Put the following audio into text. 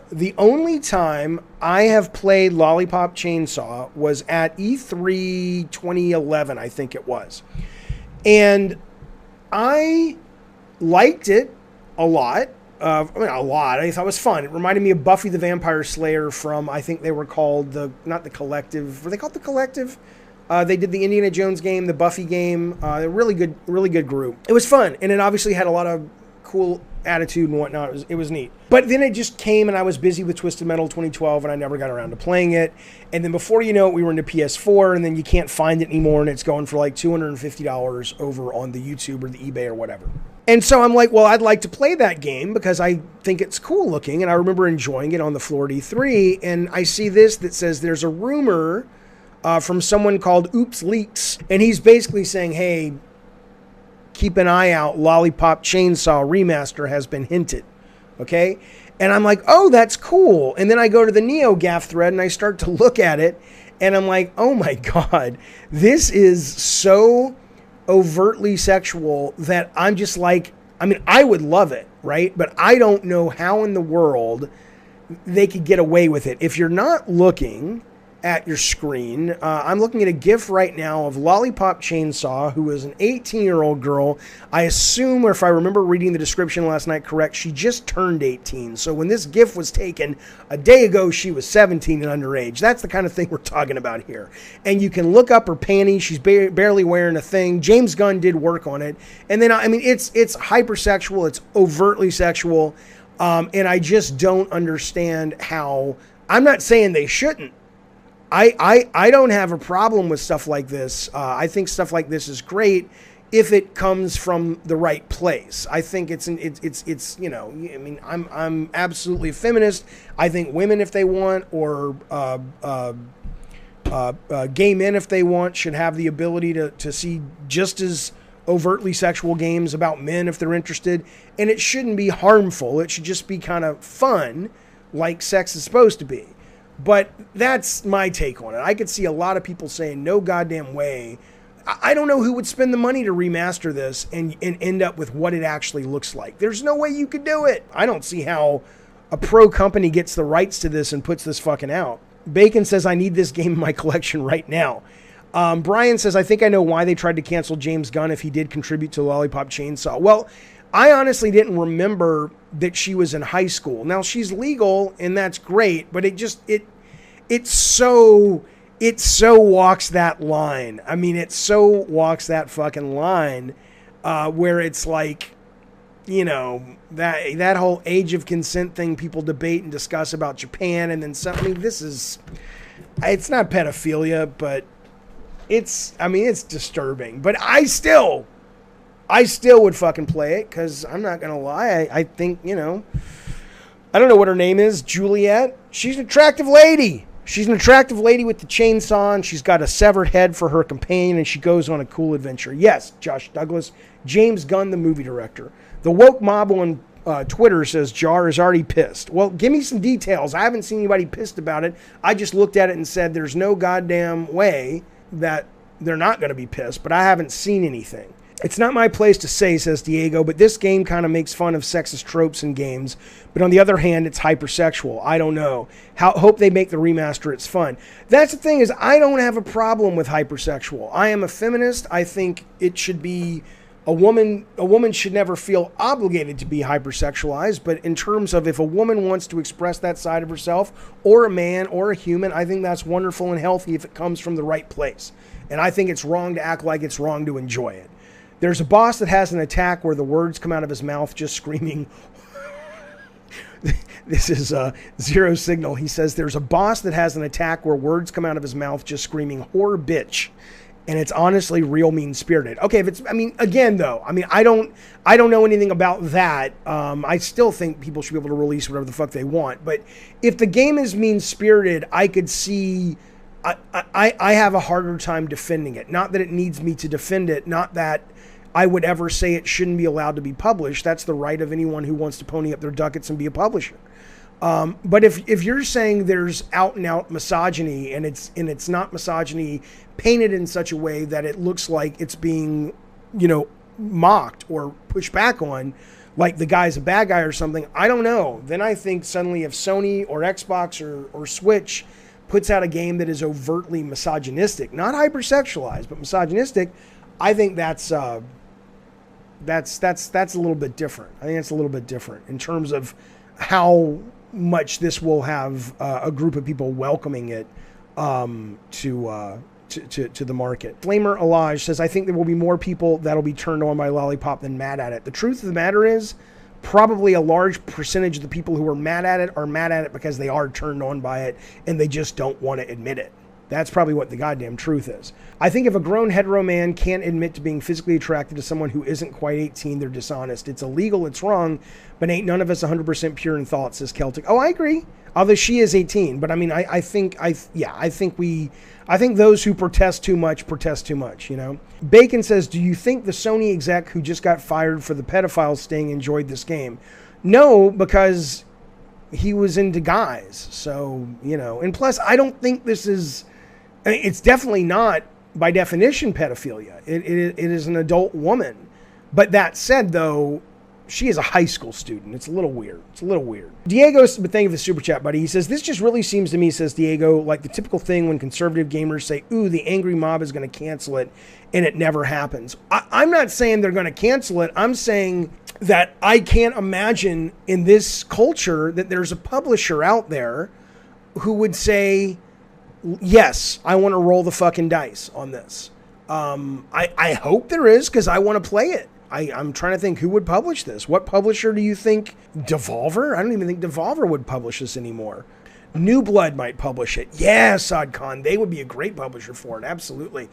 The only time I have played Lollipop Chainsaw was at E3 2011, I think it was. And I liked it a lot. I thought it was fun. It reminded me of Buffy the Vampire Slayer from, I think they were called not the Collective. Were they called the Collective? They did the Indiana Jones game, the Buffy game. Really good group. It was fun, and it obviously had a lot of cool attitude and whatnot. It was neat. But then it just came, and I was busy with Twisted Metal 2012, and I never got around to playing it. And then before you know it, we were into PS4, and then you can't find it anymore, and it's going for like $250 over on the YouTube or the eBay or whatever. And so I'm like, well, I'd like to play that game because I think it's cool looking, and I remember enjoying it on the floor at E3, and I see this that says there's a rumor from someone called Oops Leaks, and he's basically saying, hey, keep an eye out, Lollipop Chainsaw Remaster has been hinted, okay? And I'm like, oh, that's cool. And then I go to the NeoGAF thread and I start to look at it, and I'm like, oh my God, this is so overtly sexual that I'm just like, I mean, I would love it, right? But I don't know how in the world they could get away with it. If you're not looking at your screen, I'm looking at a GIF right now of Lollipop Chainsaw, who is an 18-year-old girl. I assume, or if I remember reading the description last night correct, she just turned 18. So when this GIF was taken a day ago, she was 17 and underage. That's the kind of thing we're talking about here. And you can look up her panties. She's barely wearing a thing. James Gunn did work on it. And then, I mean, it's hypersexual. It's overtly sexual. And I just don't understand how. I'm not saying they shouldn't. I don't have a problem with stuff like this. I think stuff like this is great if it comes from the right place. I think it's you know, I mean, I'm absolutely a feminist. I think women, if they want, or gay men, if they want, should have the ability to see just as overtly sexual games about men if they're interested. And it shouldn't be harmful. It should just be kind of fun, like sex is supposed to be. But that's my take on it. I could see a lot of people saying, no goddamn way. I don't know who would spend the money to remaster this and end up with what it actually looks like. There's no way you could do it. I don't see how a pro company gets the rights to this and puts this fucking out. Bacon says, I need this game in my collection right now. Brian says, I think I know why they tried to cancel James Gunn if he did contribute to Lollipop Chainsaw. Well, I honestly didn't remember that she was in high school. Now, she's legal, and that's great, but it so walks that line. I mean, it so walks that fucking line where it's like, you know, that whole age of consent thing people debate and discuss about Japan, and then something. It's not pedophilia, but it's disturbing. But I still would fucking play it, because I'm not going to lie. I think, you know, I don't know what her name is, Juliet. She's an attractive lady. She's an attractive lady with the chainsaw, and she's got a severed head for her companion, and she goes on a cool adventure. Yes, Josh Douglas, James Gunn, the movie director. The woke mob on Twitter says Jar is already pissed. Well, give me some details. I haven't seen anybody pissed about it. I just looked at it and said there's no goddamn way that they're not going to be pissed, but I haven't seen anything. It's not my place to say, says Diego, but this game kind of makes fun of sexist tropes in games. But on the other hand, it's hypersexual. I don't know. Hope they make the remaster. It's fun. That's the thing, is I don't have a problem with hypersexual. I am a feminist. I think it should be a woman should never feel obligated to be hypersexualized. But in terms of if a woman wants to express that side of herself, or a man or a human, I think that's wonderful and healthy if it comes from the right place. And I think it's wrong to act like it's wrong to enjoy it. There's a boss that has an attack where the words come out of his mouth just screaming. This is Zero Signal. He says there's a boss that has an attack where words come out of his mouth just screaming whore bitch. And it's honestly real mean-spirited. Okay, if it's, I mean, again though, I mean, I don't know anything about that. I still think people should be able to release whatever the fuck they want. But if the game is mean-spirited, I could see, I have a harder time defending it. Not that it needs me to defend it. Not that I would ever say it shouldn't be allowed to be published. That's the right of anyone who wants to pony up their ducats and be a publisher. But if you're saying there's out and out misogyny, and it's not misogyny painted in such a way that it looks like it's being, you know, mocked or pushed back on, like the guy's a bad guy or something. I don't know. Then I think suddenly if Sony or Xbox or Switch puts out a game that is overtly misogynistic, not hypersexualized, but misogynistic, I think that's a little bit different. I think it's a little bit different in terms of how much this will have a group of people welcoming it to the market. Flamer Alaj says, I think there will be more people that'll be turned on by Lollipop than mad at it. The truth of the matter is, probably a large percentage of the people who are mad at it because they are turned on by it and they just don't want to admit it. That's probably what the goddamn truth is. I think if a grown hetero man can't admit to being physically attracted to someone who isn't quite 18, they're dishonest. It's illegal, it's wrong, but ain't none of us 100% pure in thought, says Celtic. Oh, I agree. Although she is 18, but I mean, I think those who protest too much, you know? Bacon says, do you think the Sony exec who just got fired for the pedophile sting enjoyed this game? No, because he was into guys. So, you know, and plus I don't think it's definitely not by definition pedophilia. It is an adult woman. But that said, though, she is a high school student. It's a little weird. Diego, but thank you for the super chat, buddy. He says, this just really seems to me, says Diego, like the typical thing when conservative gamers say, ooh, the angry mob is going to cancel it, and it never happens. I'm not saying they're going to cancel it. I'm saying that I can't imagine in this culture that there's a publisher out there who would say, yes, I want to roll the fucking dice on this. I hope there is, because I want to play it. I'm trying to think who would publish this. What publisher do you think? Devolver? I don't even think Devolver would publish this anymore. New Blood might publish it. Yeah, Saad Khan. They would be a great publisher for it. Absolutely.